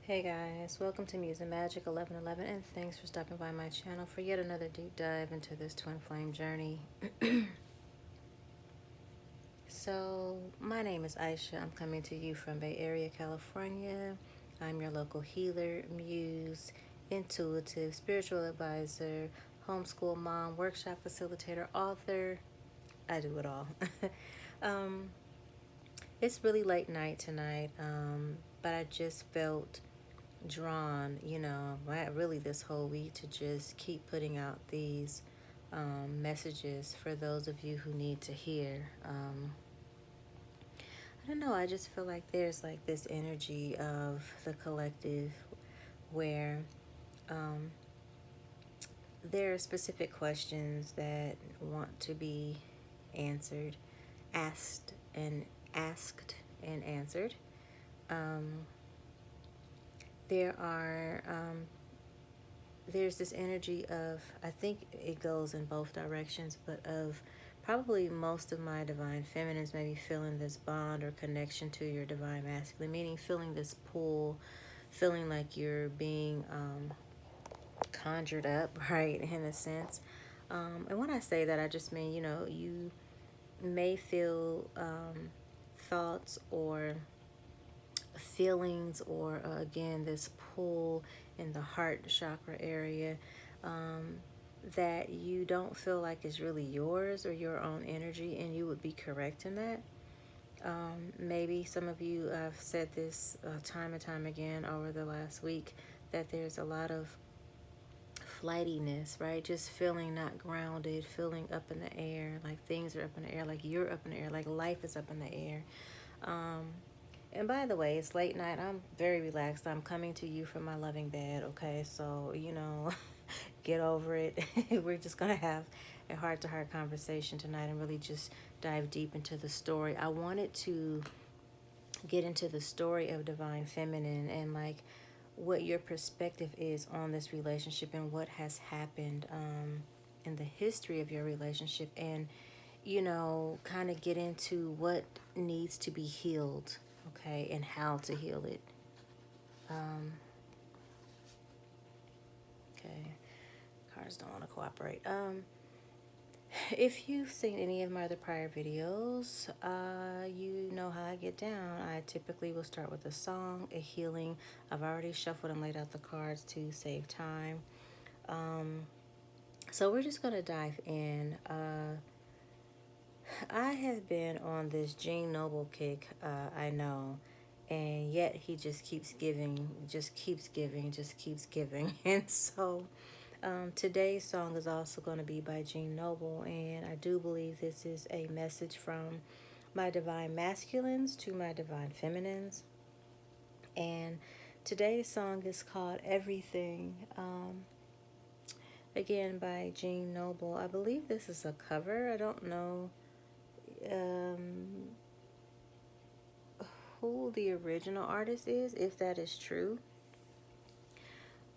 Hey guys, welcome to Music Magic 1111 and thanks for stopping by my channel for yet another deep dive into this twin flame journey. So, my name is Eisha. I'm coming to you from Bay Area, California. I'm your local healer, muse, intuitive, spiritual advisor, homeschool mom, workshop facilitator, author. I do it all. um, it's really late night tonight, but I just felt drawn, really this whole week to just keep putting out these messages for those of you who need to hear. I don't know, I just feel like there's like this energy of the collective where um, there are specific questions that want to be answered, asked and asked and answered. Um, there are there's this energy of, I think it goes in both directions, but of probably most of my divine feminines maybe feeling this bond or connection to your divine masculine, meaning feeling this pull, feeling like you're being conjured up, right, in a sense. And when I say that, I just mean, you may feel thoughts or feelings or again this pull in the heart chakra area um, that you don't feel like is really yours or your own energy, and you would be correct in that. Maybe some of you have said this time and time again over the last week, that there's a lot of flightiness, right? Just feeling not grounded, feeling up in the air, like things are up in the air, like you're up in the air, like life is up in the air. um, and by the way, it's late night. I'm very relaxed. I'm coming to you from my loving bed, okay? So, get over it. We're just going to have a heart to heart conversation tonight and really just dive deep into the story. I wanted to get into the story of Divine Feminine and like what your perspective is on this relationship and what has happened in the history of your relationship, and kind of get into what needs to be healed, okay, and how to heal it. Um, okay, cards don't want to cooperate. If you've seen any of my other prior videos, you know how I get down. I typically will start with a song, a healing. I've already shuffled and laid out the cards to save time. Um, so we're just going to dive in. I have been on this Gene Noble kick, I know, and yet he just keeps giving, just keeps giving, just keeps giving. And so today's song is also going to be by Gene Noble, and I do believe this is a message from my divine masculines to my divine feminines. And today's song is called Everything. Again, by Gene Noble. I believe this is a cover. I don't know um, who the original artist is, if that is true.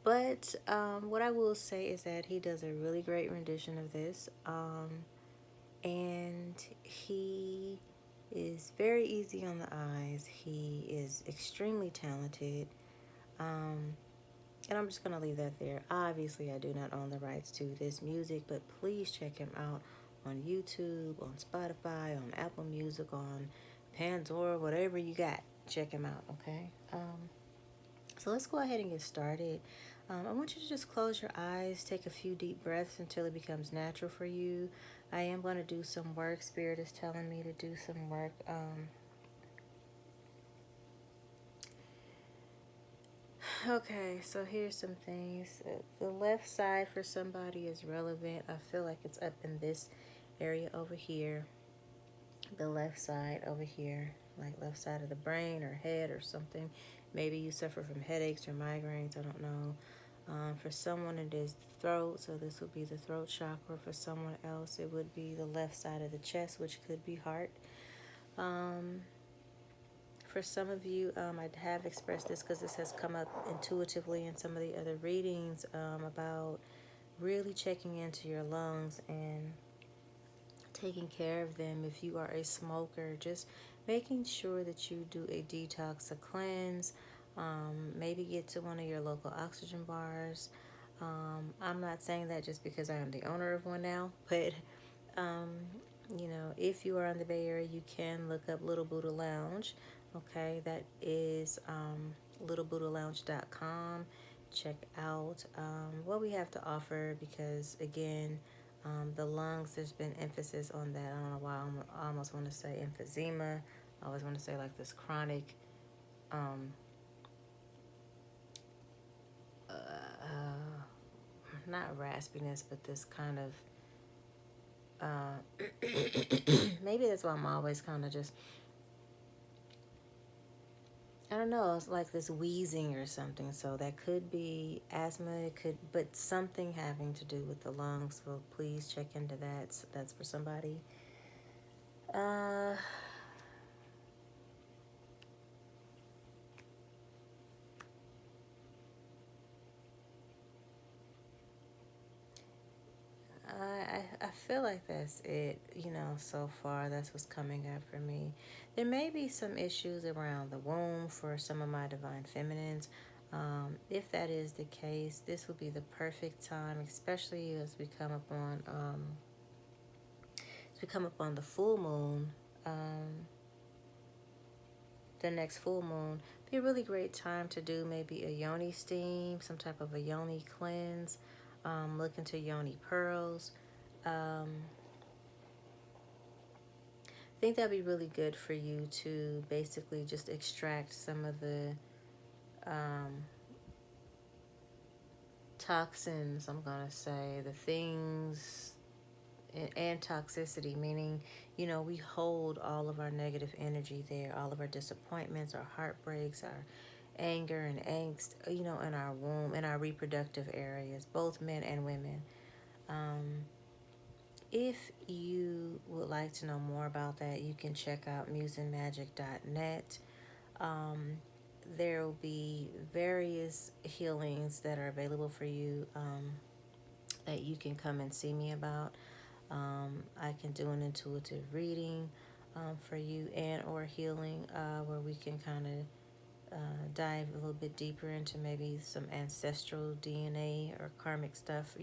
But what I will say is that he does a really great rendition of this. And he is very easy on the eyes. He is extremely talented. Um, and I'm just going to leave that there. Obviously, I do not own the rights to this music, but please check him out on YouTube, on Spotify, on Apple Music, on Pandora, whatever you got. Check him out, okay? So let's go ahead and get started. I want you to just close your eyes, take a few deep breaths until it becomes natural for you. I am going to do some work. Spirit is telling me to do some work. Okay, so here's some things. The left side for somebody is relevant. I feel like it's up in this area over here. The left side over here, like left side of the brain or head or something. Maybe you suffer from headaches or migraines. I don't know. For someone, it is the throat, so this would be the throat chakra. For someone else, it would be the left side of the chest, which could be heart. For some of you, I have expressed this because this has come up intuitively in some of the other readings about really checking into your lungs and taking care of them. If you are a smoker, just making sure that you do a detox, a cleanse, Maybe get to one of your local oxygen bars. I'm not saying that just because I am the owner of one now, but um, if you are in the Bay Area, you can look up Little Buddha Lounge. Okay, that is littlebuddhalounge.com. Check out what we have to offer because, again, the lungs, there's been emphasis on that. I don't know why I almost want to say emphysema. I always want to say like this chronic, um, not raspiness, but this kind of, maybe that's why I'm always kind of just, I don't know, it's like this wheezing or something. So that could be asthma, it could, but something having to do with the lungs. So please check into that. So that's for somebody. Uh, I feel like that's it, so far. That's what's coming up for me. There may be some issues around the womb for some of my divine feminines. If that is the case, this will be the perfect time, especially as we come up on the full moon. The next full moon be a really great time to do maybe a yoni steam, some type of a yoni cleanse. Look into yoni pearls. Um, I think that'd be really good for you to basically just extract some of the um, toxins, I'm going to say, the things, and toxicity, meaning, we hold all of our negative energy there, all of our disappointments, our heartbreaks, our anger and angst, in our womb, in our reproductive areas, both men and women. Um, if you would like to know more about that, you can check out museandmagic.net. Um, there will be various healings that are available for you that you can come and see me about. I can do an intuitive reading for you and or healing where we can kind of dive a little bit deeper into maybe some ancestral DNA or karmic stuff,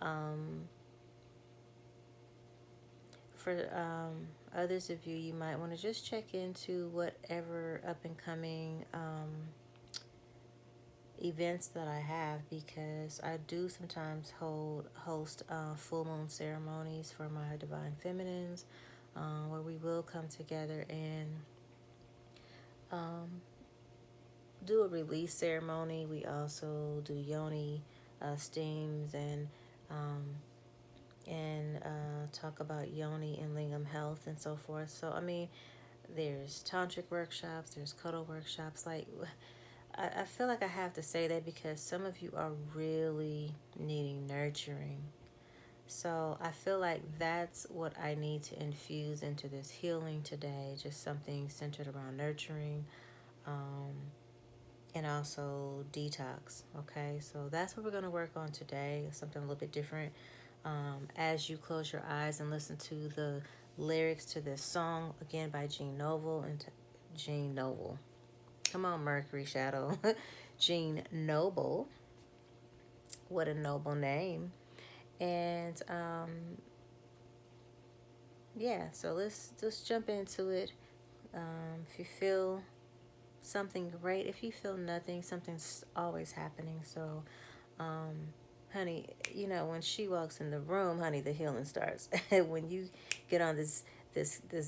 Um, for others of you, you might want to just check into whatever up and coming events that I have because I do sometimes host full moon ceremonies for my divine feminines, where we will come together and um, do a release ceremony. We also do yoni steams and talk about yoni and lingam health and so forth. So I mean, there's tantric workshops, there's cuddle workshops. Like, I feel like I have to say that because some of you are really needing nurturing. So I feel like that's what I need to infuse into this healing today. Just something centered around nurturing, um, and also detox. Okay, so that's what we're going to work on today. Something a little bit different. As you close your eyes and listen to the lyrics to this song again by Jean Noble. Come on, Mercury Shadow. Jean Noble. What a noble name. And yeah, so let's just jump into it. If you feel something great, if you feel nothing, something's always happening. So, um, honey, when she walks in the room, honey, the healing starts. When you get on this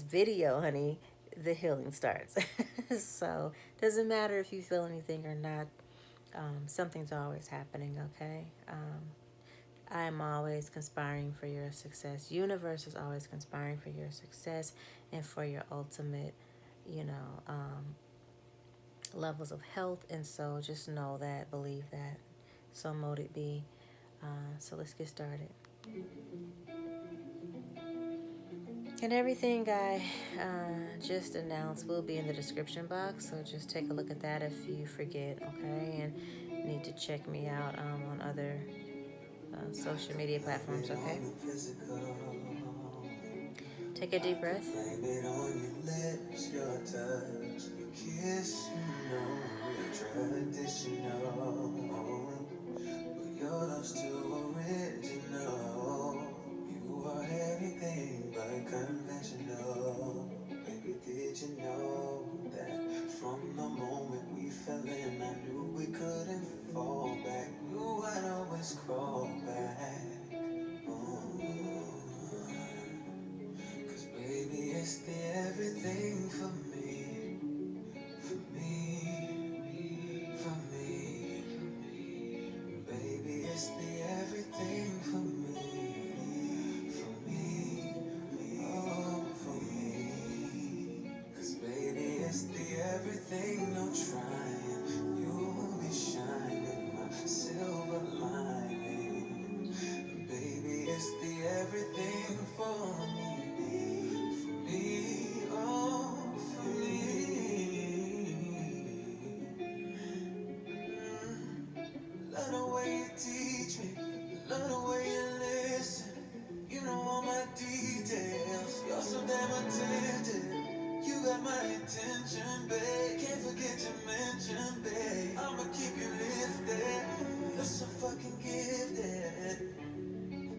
video, honey, the healing starts. So doesn't matter if you feel anything or not. Something's always happening. Okay. I am always conspiring for your success. Universe is always conspiring for your success and for your ultimate, you know, um, levels of health. And so just know that, believe that. So mote it be. So let's get started. And everything I just announced will be in the description box. So just take a look at that if you forget, okay? And need to check me out on other social media platforms, okay? Take a deep breath. unconditional, but your love's too original. You are anything but conventional. Baby, did you know that from the moment we fell in, I knew we couldn't fall back. Knew I'd always crawl back. Cause baby, it's the everything for me, for me, for me. Baby, it's the everything for me, for me, oh, for me. Cause baby, it's the everything, no trying. You'll be shining, my silver lining. Baby, it's the everything for me, oh, for me. Love the way you teach me, love the way you listen. You know all my details, you're so damn attentive. You got my attention, babe. Can't forget to mention, babe. I'ma keep you lifted. You're so fucking gifted.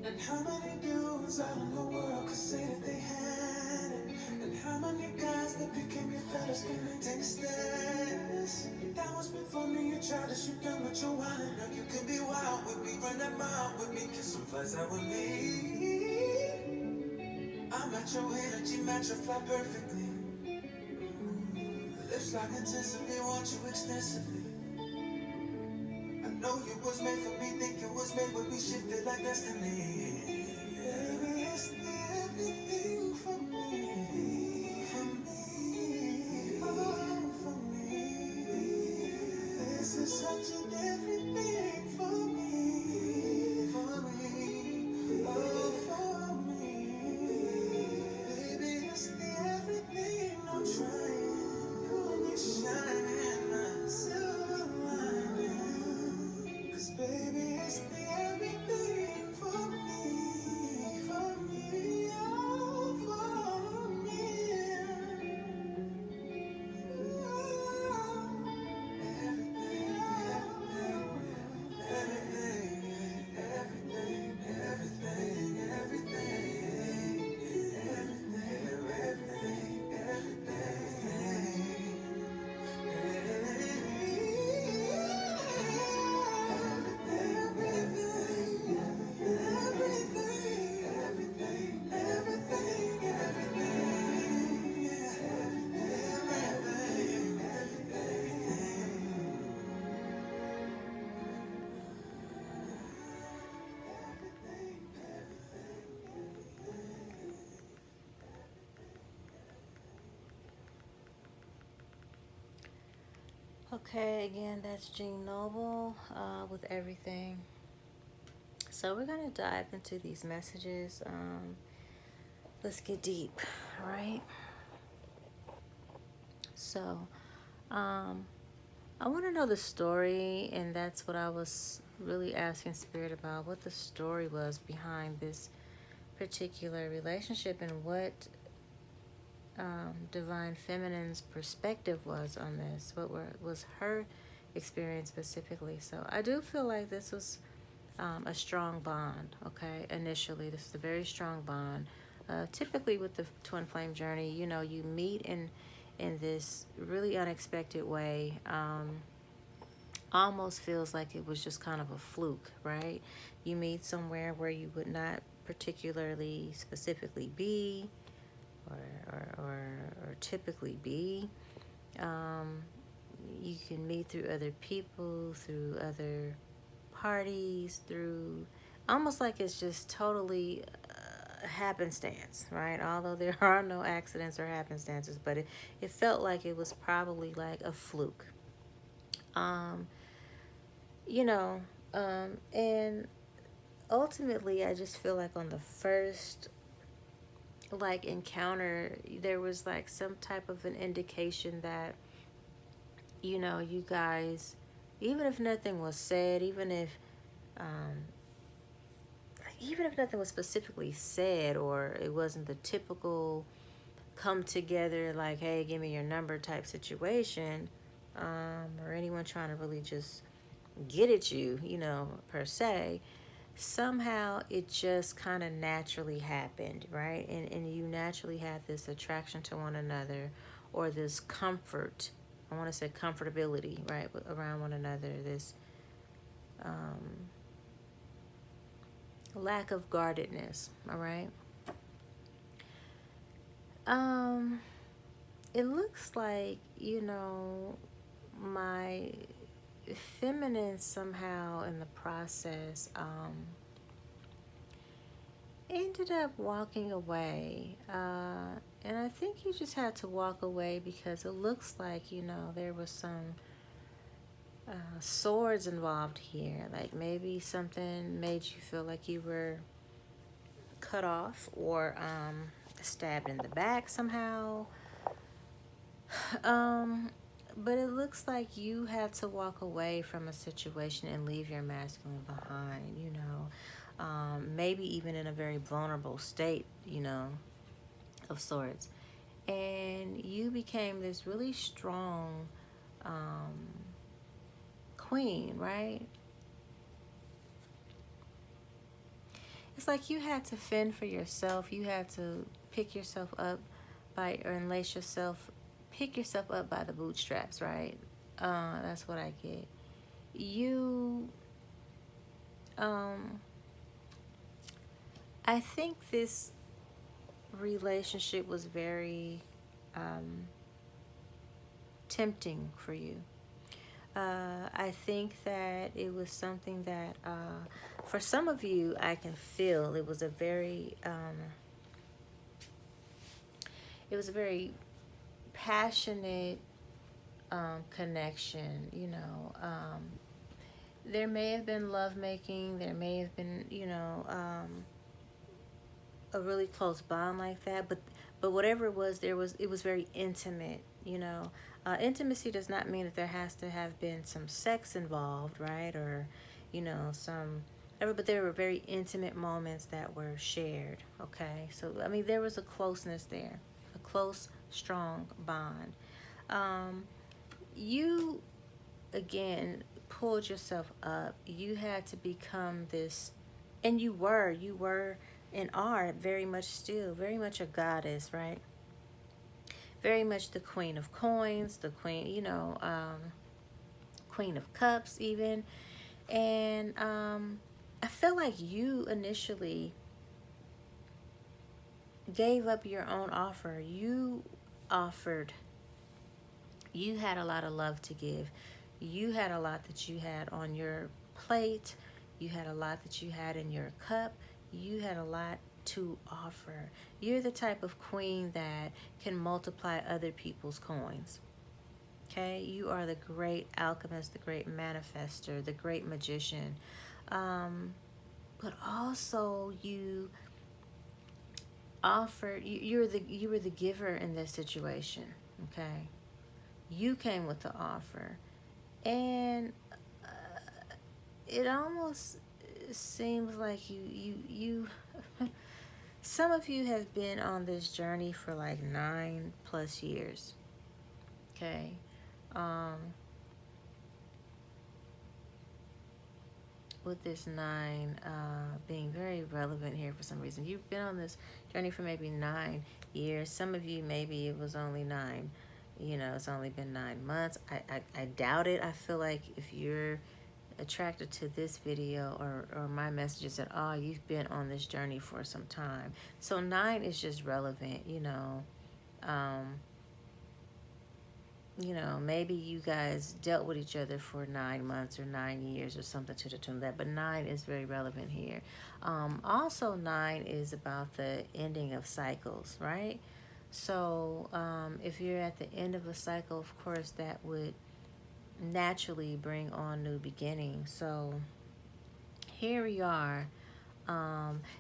And how many dudes out in the world could say that they had it? And how many guys that became your fellas can maintain status? That was before me, you tried to shoot down with your wild. Now you can be wild with me, run that mile with me, kiss some flies out with me. I match your energy, match your fly perfectly. Lips like intensively, want you extensively. I know you was made for me, think you was made with me, shifted like destiny. Baby, it's everything for me, oh, for me. This is such an everything for me, oh, for me. Baby, it's the everything, no trying, you'll be shining, my silver lining. Cause baby, it's the everything for me, oh, for me. Okay, again, that's Jean Noble with everything. So we're going to dive into these messages. Let's get deep, right? So, I want to know the story, and that's what I was really asking Spirit about, what the story was behind this particular relationship and what Divine Feminine's perspective was on this. Was her experience specifically? So I do feel like this was a strong bond. Okay, initially this is a very strong bond. Typically with the twin flame journey, you know, you meet in this really unexpected way. Almost feels like it was just kind of a fluke, right? You meet somewhere where you would not particularly specifically be or typically be. You can meet through other people, through other parties, through almost like it's just totally happenstance, right? Although there are no accidents or happenstances, but it felt like it was probably like a fluke. Um, you know, and ultimately I just feel like on the first like encounter there was like some type of an indication that, you know, you guys, even if nothing was said, um even if nothing was specifically said, or it wasn't the typical come together like, hey, give me your number type situation, or anyone anyone trying to really just get at you, per se. Somehow it just kind of naturally happened, right? And you naturally had this attraction to one another, or this comfort. I want to say comfortability, right, around one another. This um, lack of guardedness, all right? Um, it looks like, my feminine somehow in the process ended up walking away. And I think he just had to walk away because it looks like, there was some swords involved here. Like maybe something made you feel like you were cut off or stabbed in the back somehow. Um, but it looks like you had to walk away from a situation and leave your masculine behind, maybe even in a very vulnerable state, of sorts. And you became this really strong um, queen, right? It's like you had to fend for yourself. You had to pick yourself up or unlace yourself, pick yourself up by the bootstraps, right? That's what I get. You, um, I think this relationship was very tempting for you. I think that it was something that, for some of you, I can feel it was a very, passionate connection. There may have been lovemaking. There may have been, a really close bond like that. But whatever it was, it was very intimate. Intimacy does not mean that there has to have been some sex involved, right? Or, some. But there were very intimate moments that were shared. Okay, so I mean, there was a closeness there, a close, strong bond. You again pulled yourself up. You had to become this, and you were and are very much still, very much a goddess, right? Very much the queen of coins, the queen, queen of cups, even. And I feel like you initially gave up your own offer. You offered, you had a lot of love to give. You had a lot that you had on your plate. You had a lot that you had in your cup. You had a lot to offer. You're the type of queen that can multiply other people's coins. Okay? You are the great alchemist, the great manifester, the great magician. But also you offered, you were the giver in this situation. Okay? You came with the offer. And it almost seems like you some of you have been on this journey for like 9+ years. Okay. With this 9 being very relevant here for some reason. You've been on this journey for maybe 9 years. Some of you, maybe it was only 9. It's only been 9 months. I doubt it. I feel like if you're attracted to this video or my messages at all, you've been on this journey for some time. So 9 is just relevant, maybe you guys dealt with each other for 9 months or 9 years or something to the tune of that, but 9 is very relevant here. Also, 9 is about the ending of cycles, right? So if you're at the end of a cycle, of course, that would naturally bring on new beginnings. So here we are.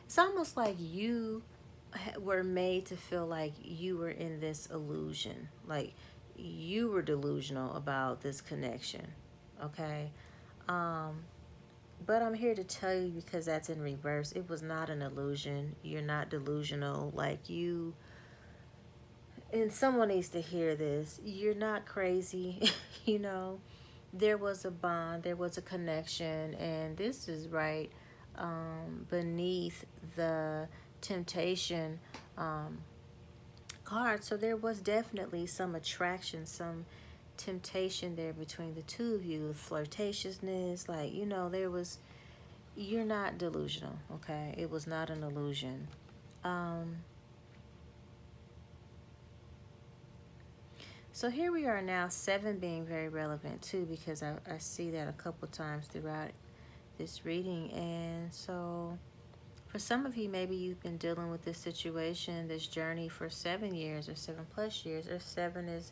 It's almost like you were made to feel like you were in this illusion, like you were delusional about this connection. Okay. But I'm here to tell you, because that's in reverse, it was not an illusion. You're not delusional. Like you, and someone needs to hear this, you're not crazy. you know there was a bond, there was a connection, and this is right beneath the temptation um, card. So there was definitely some attraction, some temptation there between the two of you, flirtatiousness, like, there was, you're not delusional, okay? It was not an illusion. Um, so here we are now, 7 being very relevant too, because I see that a couple times throughout this reading. And so for some of you, maybe you've been dealing with this situation, this journey for 7 years or 7+ years, or 7 is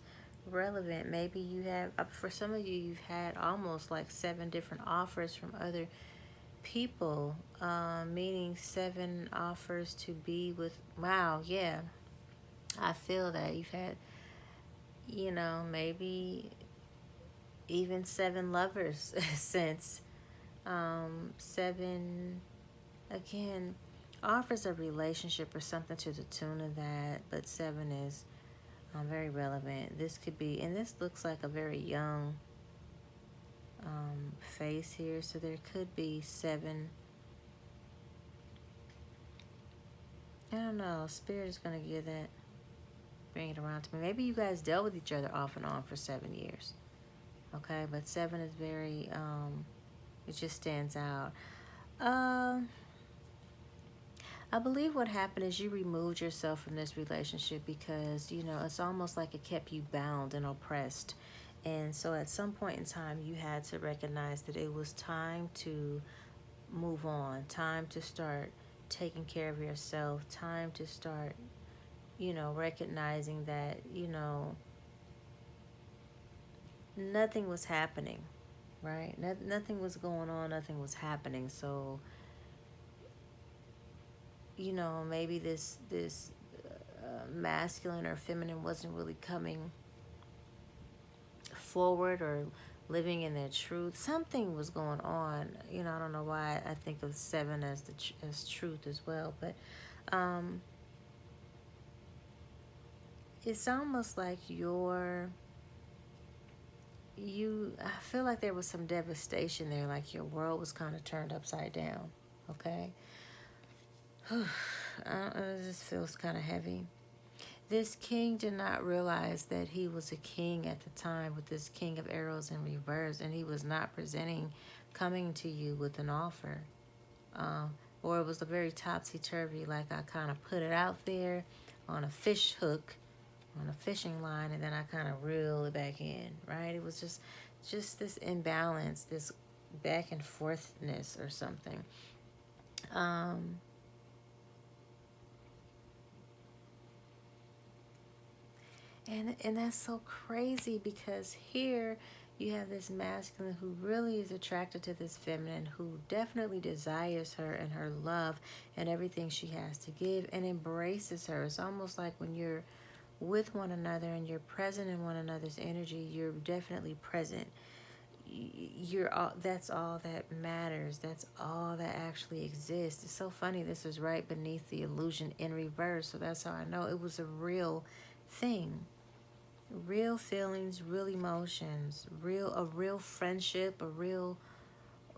relevant. Maybe you have, for some of you, you've had almost like 7 different offers from other people, meaning 7 offers to be with. Wow, yeah, I feel that you've had, maybe even 7 lovers since 7 again offers a relationship or something to the tune of that. But 7 is very relevant. This could be, and this looks like a very young face here, so there could be 7. I don't know, Spirit is going to give that, bring it around to me. Maybe you guys dealt with each other off and on for 7 years, okay? But 7 is very it just stands out. I believe what happened is you removed yourself from this relationship because, it's almost like it kept you bound and oppressed. And so at some point in time, you had to recognize that it was time to move on, time to start taking care of yourself, time to start, recognizing that, nothing was happening, right? Nothing was going on, nothing was happening. So, maybe this masculine or feminine wasn't really coming forward or living in their truth. Something was going on. I don't know why I think of 7 as as truth as well, but it's almost like I feel like there was some devastation there, like your world was kind of turned upside down. Okay. It just feels kind of heavy. This king did not realize that he was a king at the time, with this king of arrows in reverse, and he was not coming to you with an offer. Or it was a very topsy-turvy, like I kind of put it out there on a fish hook, on a fishing line, and then I kind of reel it back in, right? It was just this imbalance, this back and forthness or something. And that's so crazy, because here you have this masculine who really is attracted to this feminine, who definitely desires her and her love and everything she has to give, and embraces her. It's almost like when you're with one another and you're present in one another's energy, you're definitely present. You're all, that's all that matters. That's all that actually exists. It's so funny, this is right beneath the illusion in reverse, so that's how I know it was a real thing. Real feelings, real emotions, a real friendship, a real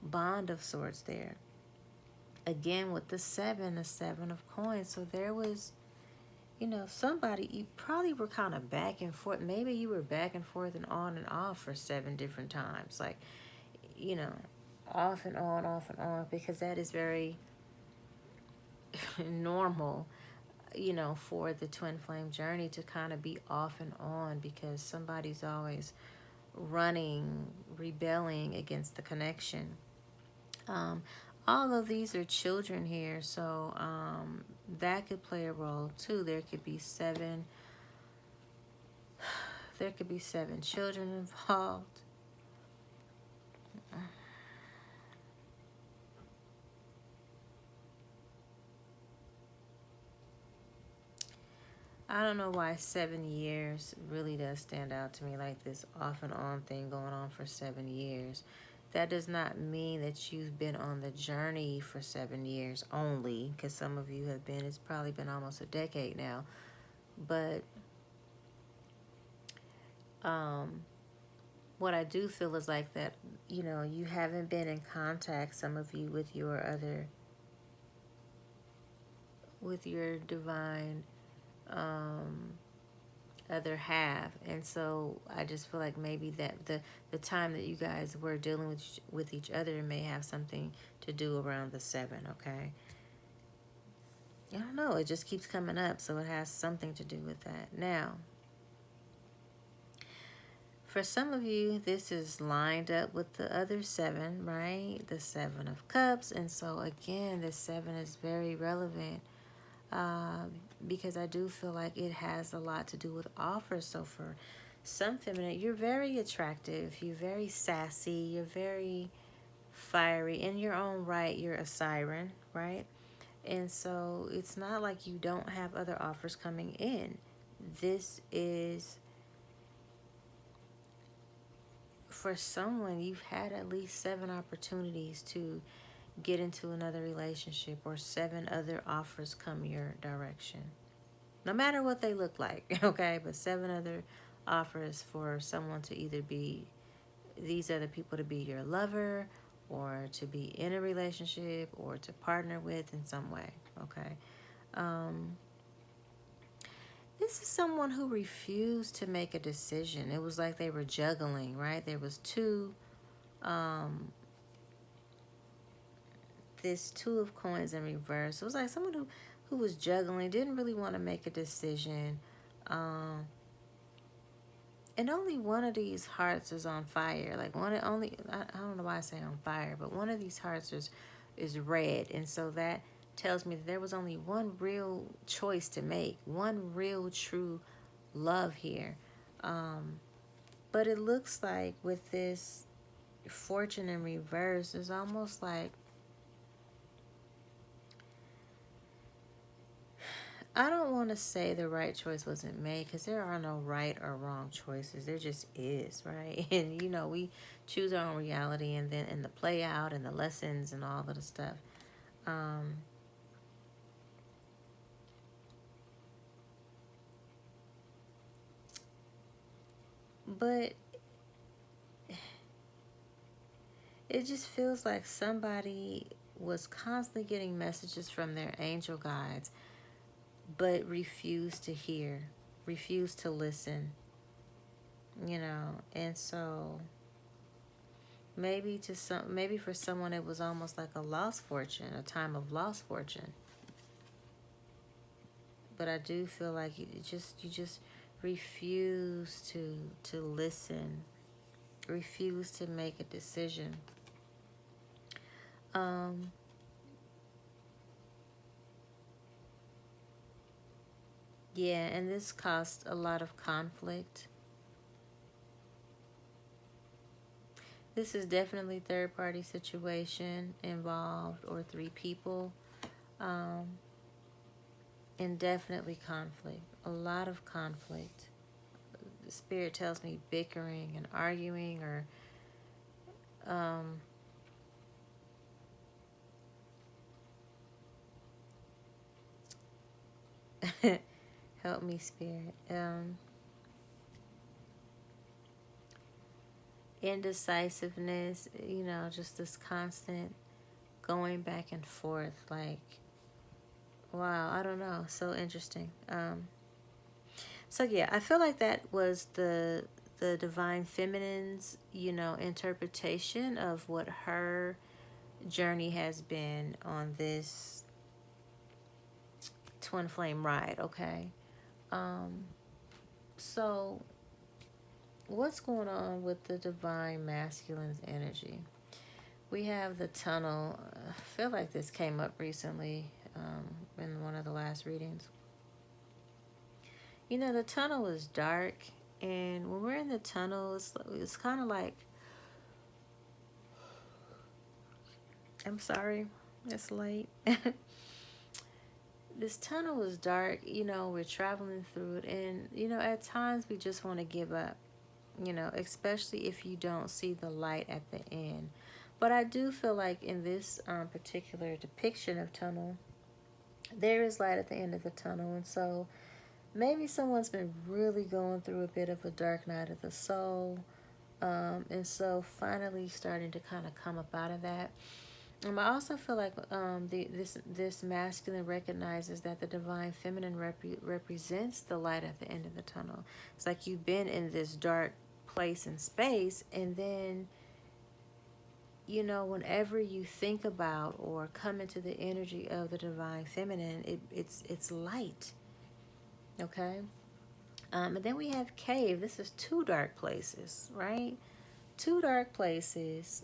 bond of sorts there. Again with the 7 of coins. So there was, somebody, you probably were kind of back and forth. Maybe you were back and forth and on and off for 7 different times. Like, you know, off and on, because that is very normal, for the twin flame journey to kind of be off and on, because somebody's always running, rebelling against the connection. Um, all of these are children here, so that could play a role too. There could be 7. There could be 7 children involved. I don't know why 7 years really does stand out to me, like this off and on thing going on for 7 years. That does not mean that you've been on the journey for 7 years only, because some of you have been, it's probably been almost a decade now. But what I do feel is like that, you haven't been in contact, some of you, with your divine um, other half. And so I just feel like maybe that the time that you guys were dealing with each other may have something to do around the 7, okay? I don't know, it just keeps coming up, so it has something to do with that. Now, for some of you, this is lined up with the other 7, right? The 7 of Cups. And so again, this 7 is very relevant, because I do feel like it has a lot to do with offers. So for some feminine, you're very attractive, you're very sassy, you're very fiery. In your own right, you're a siren, right? And so it's not like you don't have other offers coming in. This is, for someone, you've had at least 7 opportunities to get into another relationship, or 7 other offers come your direction. No matter what they look like, okay? But 7 other offers for someone to either be, these other people to be your lover, or to be in a relationship, or to partner with in some way, okay? This is someone who refused to make a decision. It was like they were juggling, right? There was this 2 of coins in reverse. It was like someone who was juggling, didn't really want to make a decision. And only one of these hearts is on fire. Like I don't know why I say on fire, but one of these hearts is red. And so that tells me that there was only one real choice to make, one real true love here. But it looks like with this fortune in reverse, it's almost like, I don't want to say the right choice wasn't made, because there are no right or wrong choices. There just is, right? And we choose our own reality, and the play out and the lessons and all of the stuff. But it just feels like somebody was constantly getting messages from their angel guides, but refused to hear, refused to listen, and so maybe for someone it was almost like a lost fortune, a time of lost fortune. But I do feel like you just refuse to listen, refuse to make a decision. Yeah, and this caused a lot of conflict. This is definitely third party situation involved, or 3 people. And definitely conflict. A lot of conflict. The spirit tells me bickering and arguing, or help me, spirit. Indecisiveness, just this constant going back and forth, like, wow, I don't know, so interesting. So yeah, I feel like that was the divine feminine's, interpretation of what her journey has been on this twin flame ride, okay? So what's going on with the divine masculine's energy? We have the tunnel. I feel like this came up recently, in one of the last readings. The tunnel is dark, and when we're in the tunnel, it's kind of like, I'm sorry, it's late. This tunnel is dark, we're traveling through it, and, at times we just want to give up, especially if you don't see the light at the end. But I do feel like in this particular depiction of tunnel, there is light at the end of the tunnel. And so maybe someone's been really going through a bit of a dark night of the soul. And so finally starting to kind of come up out of that. I also feel like this masculine recognizes that the divine feminine represents the light at the end of the tunnel. It's like you've been in this dark place and space, and then whenever you think about or come into the energy of the divine feminine, it's light. Okay. And then we have cave. This is two dark places, right? Two dark places.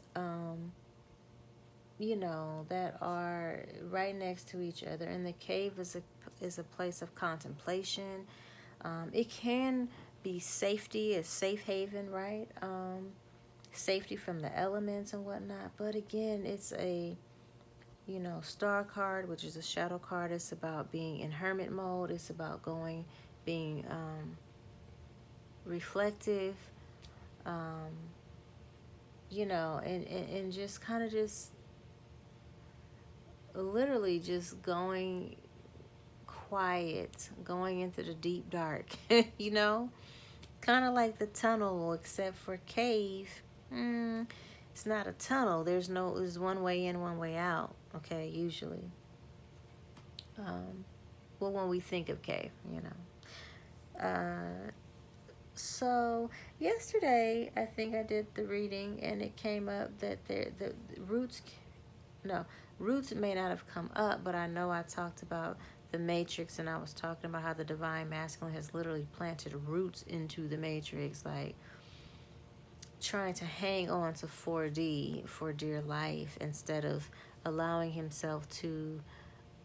That are right next to each other. And the cave is a place of contemplation. It can be safety, a safe haven, right? Safety from the elements and whatnot. But again, it's a star card, which is a shadow card. It's about being in hermit mode. It's about being reflective. Um, and just kind of just literally just going quiet, going into the deep dark, kind of like the tunnel, except for cave. It's not a tunnel. There's one way in, one way out. Okay, usually. Well, when we think of cave, So yesterday, I think I did the reading, and it came up that the roots. No, roots may not have come up, but I know I talked about the matrix, and I was talking about how the divine masculine has literally planted roots into the matrix, like trying to hang on to 4D for dear life instead of allowing himself to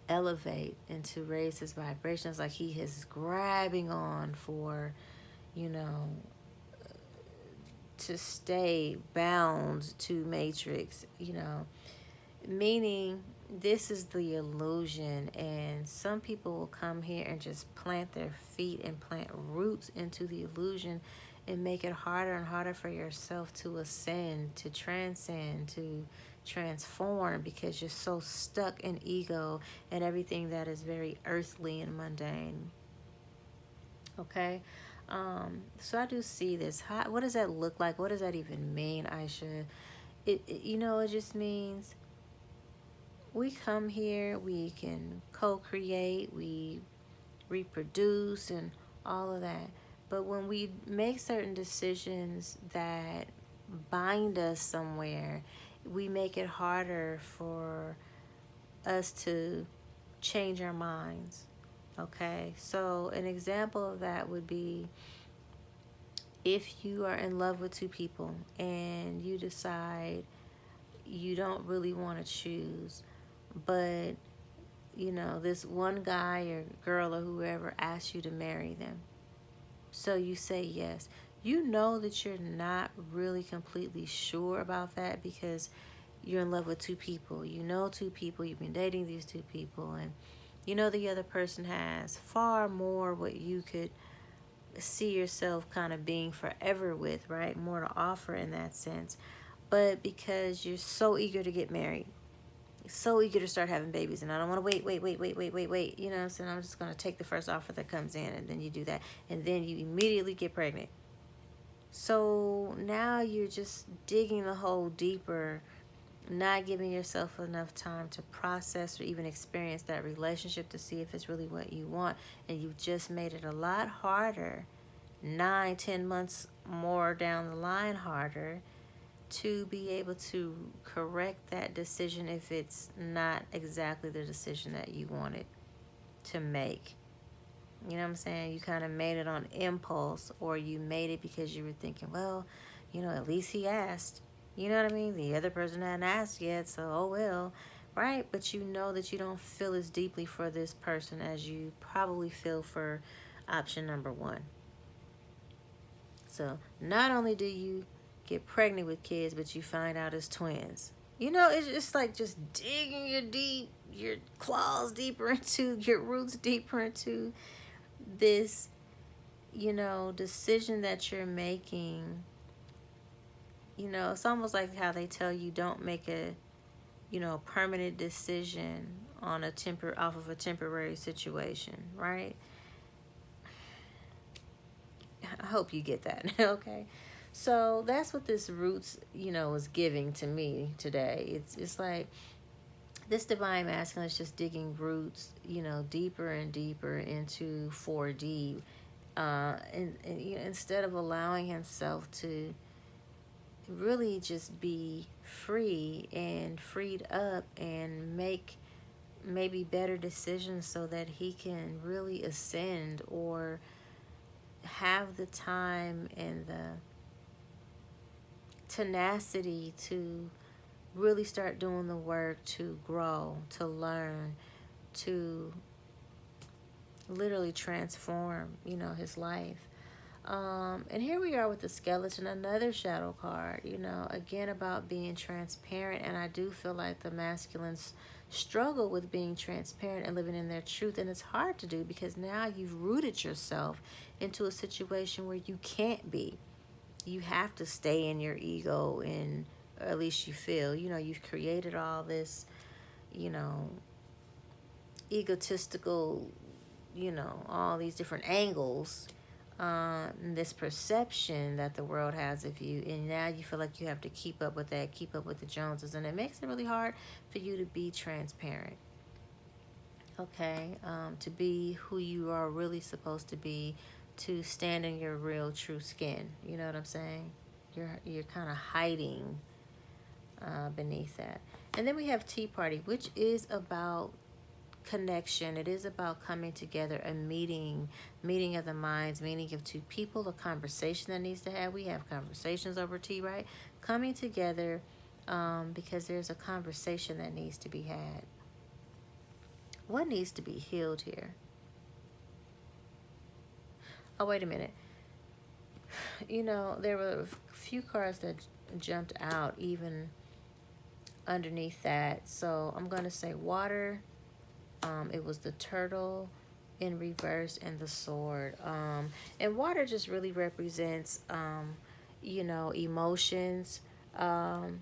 elevate and to raise his vibrations. Like he is grabbing on for, to stay bound to matrix, meaning this is the illusion, and some people will come here and just plant their feet and plant roots into the illusion and make it harder and harder for yourself to ascend, to transcend, to transform, because you're so stuck in ego and everything that is very earthly and mundane. Okay. So I do see this. What does that look like? What does that even mean, Eisha? It just means we come here, we can co-create, we reproduce and all of that. But when we make certain decisions that bind us somewhere, we make it harder for us to change our minds. Okay, so an example of that would be if you are in love with two people and you decide you don't really want to choose, but this one guy or girl or whoever asks you to marry them. So you say yes. You know that you're not really completely sure about that because you're in love with two people. You know two people, you've been dating these two people, and the other person has far more what you could see yourself kind of being forever with, right? More to offer in that sense. But because you're so eager to get married, so eager to start having babies, and I don't want to wait. So I'm just going to take the first offer that comes in, and then you do that, and then you immediately get pregnant. So now you're just digging the hole deeper, not giving yourself enough time to process or even experience that relationship to see if it's really what you want, and you've just made it a lot harder, 9-10 months more down the line harder, to be able to correct that decision if it's not exactly the decision that you wanted to make. You know what I'm saying? You kind of made it on impulse, or you made it because you were thinking, well, at least he asked. You know what I mean? The other person hadn't asked yet, so oh well, right? But you know that you don't feel as deeply for this person as you probably feel for option number one. So not only do you get pregnant with kids, but you find out it's twins. It's just like just digging your claws deeper into, your roots deeper into this, decision that you're making. It's almost like how they tell you don't make a, permanent decision on off of a temporary situation, right? I hope you get that. Okay. So that's what this roots, is giving to me today. It's like this divine masculine is just digging roots, deeper and deeper into 4D, and instead of allowing himself to really just be free and freed up and make maybe better decisions so that he can really ascend or have the time and the tenacity to really start doing the work to grow, to learn, to literally transform, his life. And here we are with the skeleton, another shadow card, again about being transparent. And I do feel like the masculines struggle with being transparent and living in their truth. And it's hard to do because now you've rooted yourself into a situation where you can't be. You have to stay in your ego, and or at least you feel, you've created all this, you know, egotistical, all these different angles, this perception that the world has of you, and now you feel like you have to keep up with that, keep up with the Joneses, and it makes it really hard for you to be transparent. Okay, to be who you are really supposed to be, to stand in your real true skin. You know what I'm saying? You're kind of hiding beneath that. And then we have Tea Party, which is about connection. It is about coming together, a meeting of the minds, meeting of two people, a conversation that needs to have. We have conversations over tea, right? Coming together because there's a conversation that needs to be had. What needs to be healed here? Oh, wait a minute. There were a few cards that jumped out even underneath that. So I'm going to say water. It was the turtle in reverse and the sword. And water just really represents, emotions, um,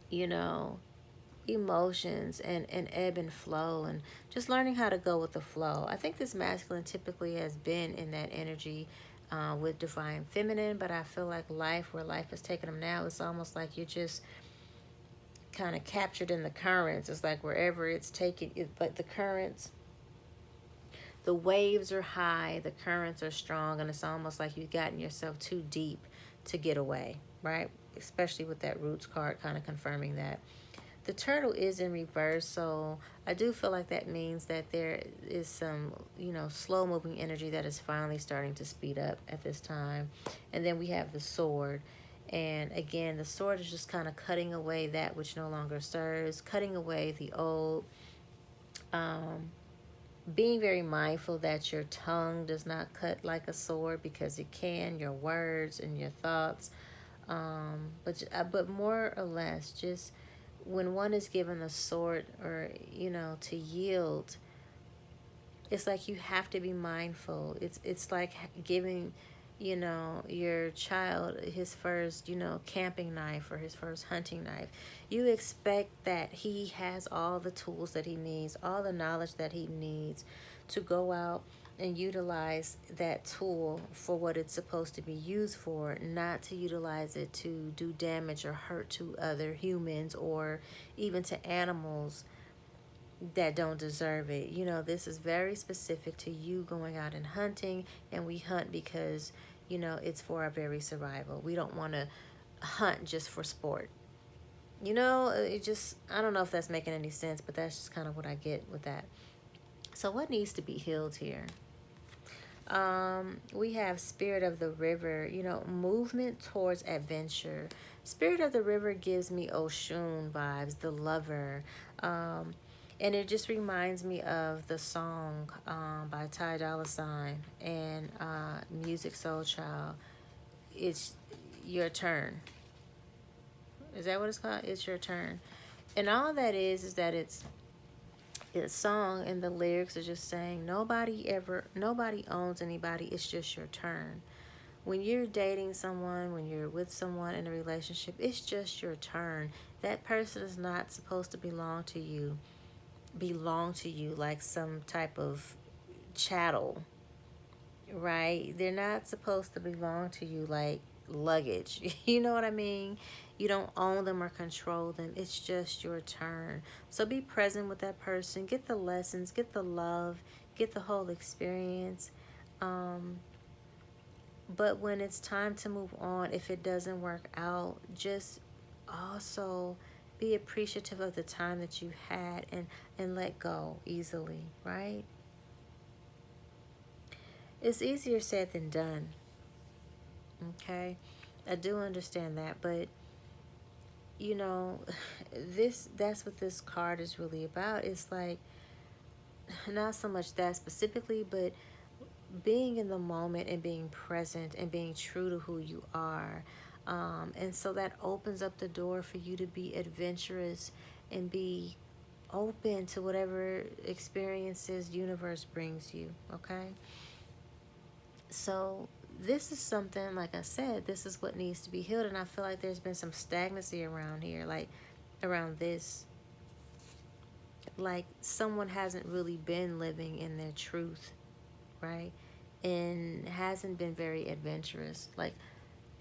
you know, emotions and ebb and flow, and just learning how to go with the flow. I think this masculine typically has been in that energy with divine feminine, but I feel like where life has taken them now, it's almost like you're just kind of captured in the currents. It's like wherever it's taken, like the currents, the waves are high, the currents are strong, and it's almost like you've gotten yourself too deep to get away, right? Especially with that roots card kind of confirming that. The turtle is in reverse, so I do feel like that means that there is some, slow moving energy that is finally starting to speed up at this time. And then we have the sword. And again, the sword is just kind of cutting away that which no longer serves, cutting away the old, being very mindful that your tongue does not cut like a sword because it can, your words and your thoughts. But more or less, just when one is given a sword, or to yield, it's like you have to be mindful. It's like giving your child his first camping knife or his first hunting knife. You expect that he has all the tools that he needs, all the knowledge that he needs to go out and utilize that tool for what it's supposed to be used for, not to utilize it to do damage or hurt to other humans or even to animals that don't deserve it. This is very specific to you going out and hunting, and we hunt because, it's for our very survival. We don't want to hunt just for sport. It just, I don't know if that's making any sense, but that's just kind of what I get with that. So what needs to be healed here? We have Spirit of the River, movement towards adventure. Spirit of the River gives me Oshun vibes, the lover. And it just reminds me of the song by Ty Dolla $ign and Music Soul Child. It's Your Turn. Is that what it's called? It's Your Turn. And all that is that it's song, and the lyrics are just saying nobody owns anybody. It's just your turn. When you're dating someone, when you're with someone in a relationship, it's just your turn. That person is not supposed to belong to you like some type of chattel, right? They're not supposed to belong to you like luggage. You know what I mean? You don't own them or control them. It's just your turn. So be present with that person. Get the lessons, get the love, get the whole experience. Um, but when it's time to move on, if it doesn't work out, just also be appreciative of the time that you had and let go easily, right? It's easier said than done. Okay, I do understand that, but you know, that's what this card is really about. It's like not so much that specifically, but being in the moment and being present and being true to who you are. And so that opens up the door for you to be adventurous and be open to whatever experiences universe brings you. Okay, so this is something, like I said, this is what needs to be healed, and I feel like there's been some stagnancy around here, like around this, like someone hasn't really been living in their truth, right? And hasn't been very adventurous. Like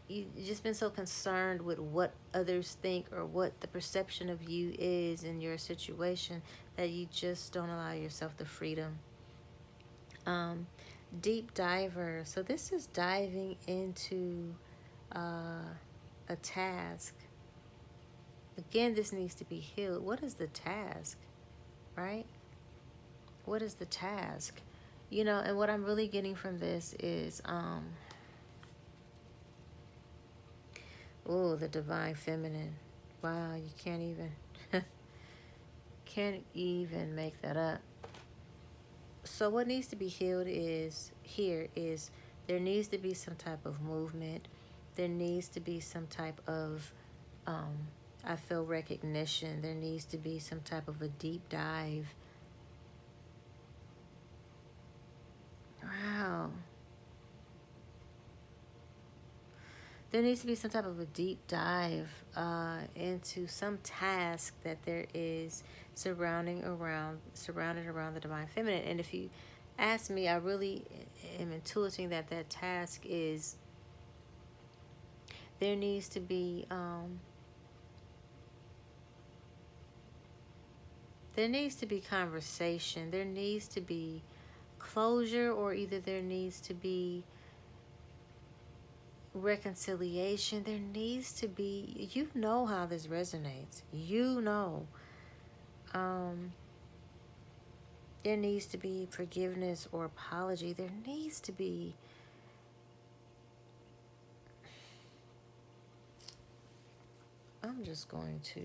you just been so concerned with what others think or what the perception of you is in your situation that you just don't allow yourself the freedom. um Deep diver, so this is diving into a task. Again, this needs to be healed. What is the task, right? What is the task? You know, and what I'm really getting from this is oh, the divine feminine. Wow, you can't even can't even make that up. So what needs to be healed is there needs to be some type of movement. There needs to be some type of um I feel recognition. There needs to be some type of a deep dive. Wow. There needs to be some type of a deep dive into some task that there is surrounded around the divine feminine. And if you ask me, I really am intuiting that that task is there needs to be conversation. There needs to be closure, or either there needs to be reconciliation. There needs to be, you know how this resonates. You know. Um, there needs to be forgiveness or apology. There needs to be I'm just going to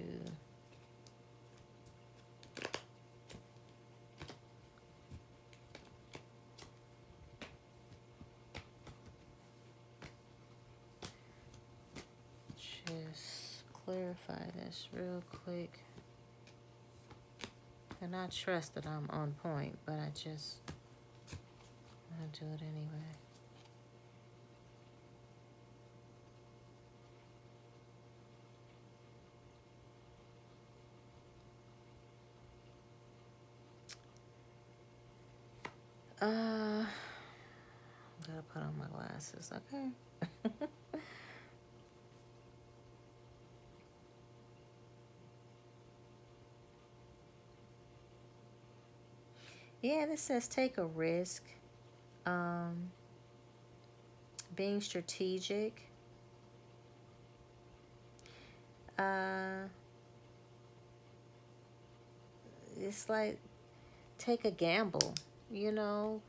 just clarify this real quick. And I trust that I'm on point, but I just want to do it anyway. Gotta put on my glasses, okay? Yeah, this says take a risk, um, being strategic, uh, it's like take a gamble, you know.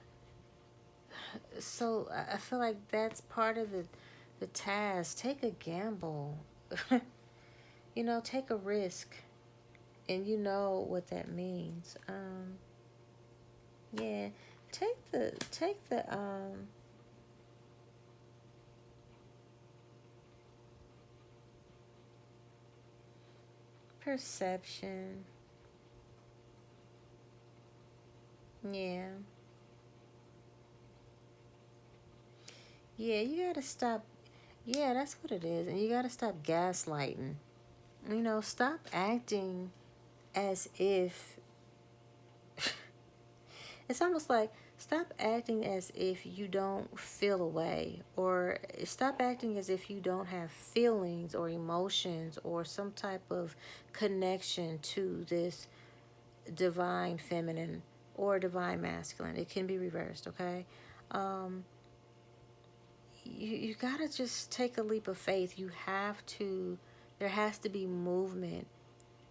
So I feel like that's part of the task. Take a gamble, you know. Take a risk, and you know what that means. Yeah, take the perception. Yeah. Yeah, you gotta stop. Yeah, that's what it is. And you gotta stop gaslighting. You know, stop acting as if it's almost like Stop acting as if you don't feel a way, or stop acting as if you don't have feelings or emotions or some type of connection to this divine feminine or divine masculine. It can be reversed, okay? Um, you gotta just take a leap of faith. You have to, there has to be movement.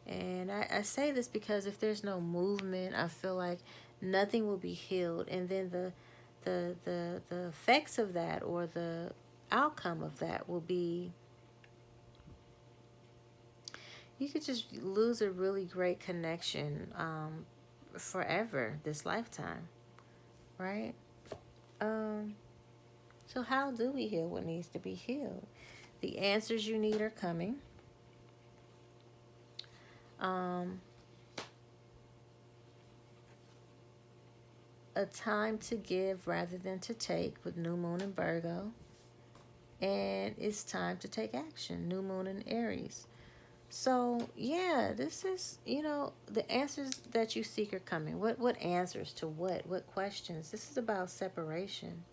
And I say this because if there's no movement, I feel like nothing will be healed. And then the effects of that, or the outcome of that, will be, you could just lose a really great connection forever, this lifetime, right? Um, so how do we heal what needs to be healed? The answers you need are coming. Um, a time to give rather than to take with New Moon in Virgo. And it's time to take action. New Moon in Aries. So yeah, this is, the answers that you seek are coming. What answers to what? What questions? This is about separation.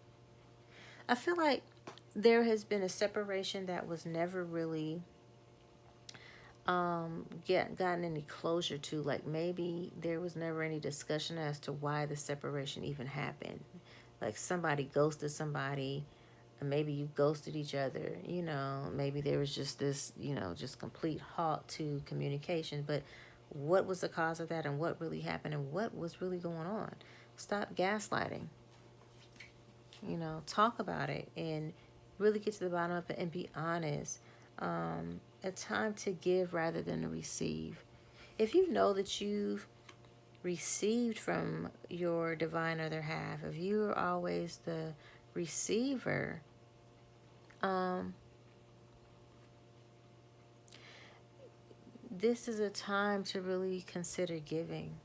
I feel like there has been a separation that was never really gotten any closure to. Like, maybe there was never any discussion as to why the separation even happened. Like, somebody ghosted somebody, maybe you ghosted each other, maybe there was just this, just complete halt to communication. But what was the cause of that, and what really happened, and what was really going on? Stop gaslighting. Talk about it and really get to the bottom of it and be honest. A time to give rather than to receive. If you know that you've received from your divine other half, if you're always the receiver, this is a time to really consider giving.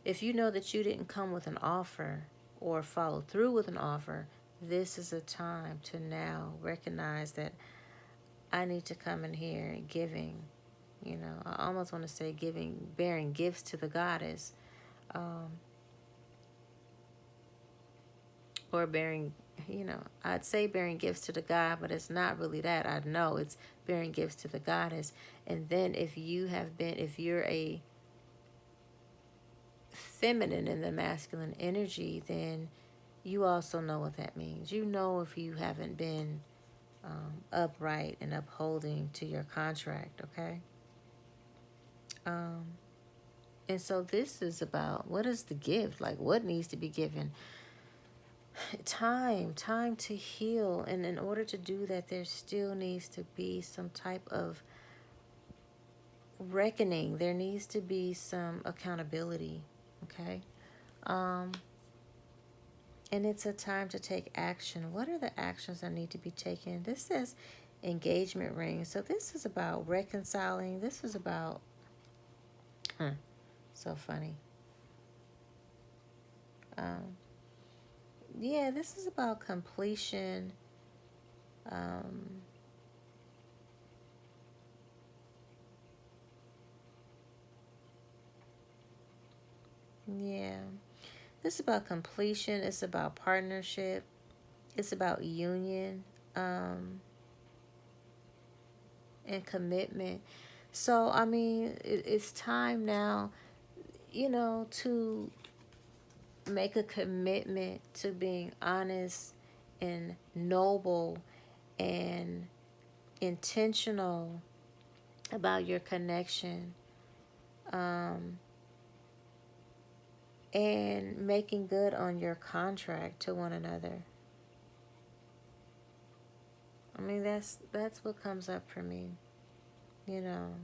If you know that you didn't come with an offer or follow through with an offer, this is a time to now recognize that I need to come in here and giving. I almost want to say giving, bearing gifts to the goddess, or bearing, I'd say bearing gifts to the God, but it's not really that. I know it's bearing gifts to the goddess. And then if you're a feminine in the masculine energy, then you also know what that means. If you haven't been upright and upholding to your contract, okay? And so this is about, what is the gift? Like, what needs to be given? Time to heal. And in order to do that, there still needs to be some type of reckoning. There needs to be some accountability, okay? And it's a time to take action. What are the actions that need to be taken? This says engagement ring. So this is about reconciling. This is about, so funny. Yeah, this is about completion. Yeah, this is about completion. It's about partnership. It's about union, and commitment. So, I mean, it's time now, to make a commitment to being honest and noble and intentional about your connection, and making good on your contract to one another. I mean, that's what comes up for me, you know.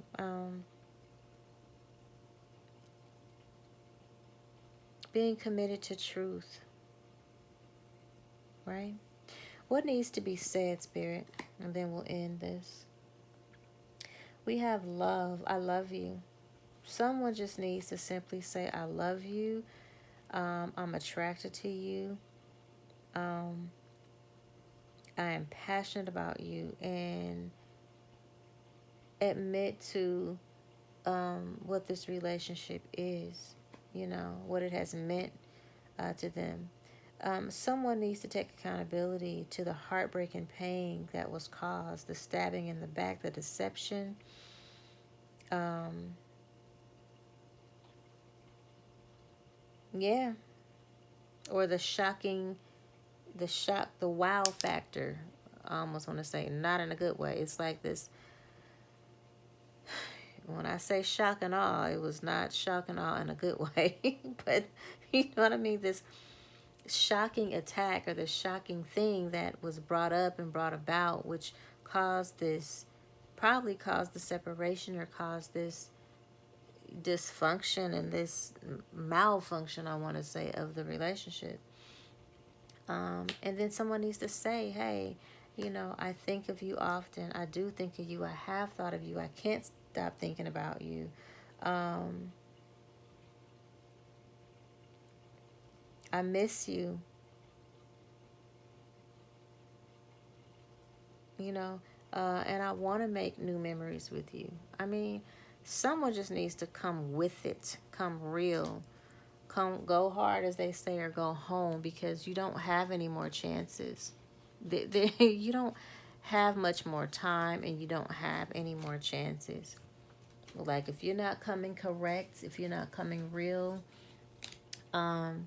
Being committed to truth, right? What needs to be said, Spirit? And then we'll end this. We have love. I love you. Someone just needs to simply say, I love you. I'm attracted to you. I am passionate about you. And admit to what this relationship is, what it has meant to them. Someone needs to take accountability to the heartbreak and pain that was caused, the stabbing in the back, the deception, um, yeah, or the wow factor. I almost want to say, not in a good way. It's like this. When I say shock and awe, it was not shock and awe in a good way, but you know what I mean. This shocking attack or the shocking thing that was brought up and brought about, which caused this, probably caused the separation or caused this dysfunction and this malfunction, I want to say, of the relationship. And then someone needs to say, hey, I think of you often. I do think of you. I have thought of you. I can't stop thinking about you. Um, I miss you. you know, and I want to make new memories with you. I mean, someone just needs to come with it, come real, come go hard, as they say, or go home, because you don't have any more chances. You don't have much more time, and you don't have any more chances. Like, if you're not coming correct, if you're not coming real, um,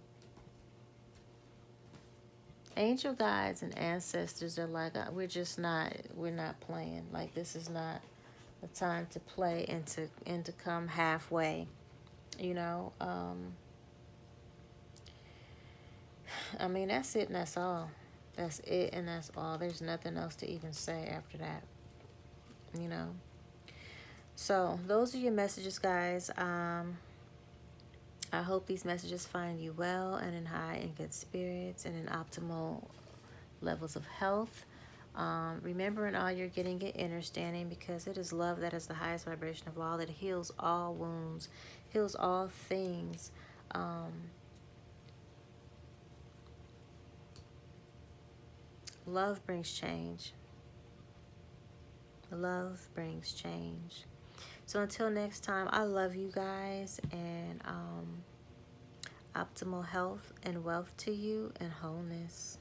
angel guides and ancestors are like, we're not playing. Like, this is not the time to play and to come halfway. You know, I mean, that's it and that's all. That's it and that's all. There's nothing else to even say after that. You know. So those are your messages, guys. I hope these messages find you well and in high and good spirits and in optimal levels of health. Remember, in all you're getting, get understanding, because it is love that is the highest vibration of all, that heals all wounds, heals all things. Love brings change. Love brings change. So until next time, I love you guys, and optimal health and wealth to you, and wholeness.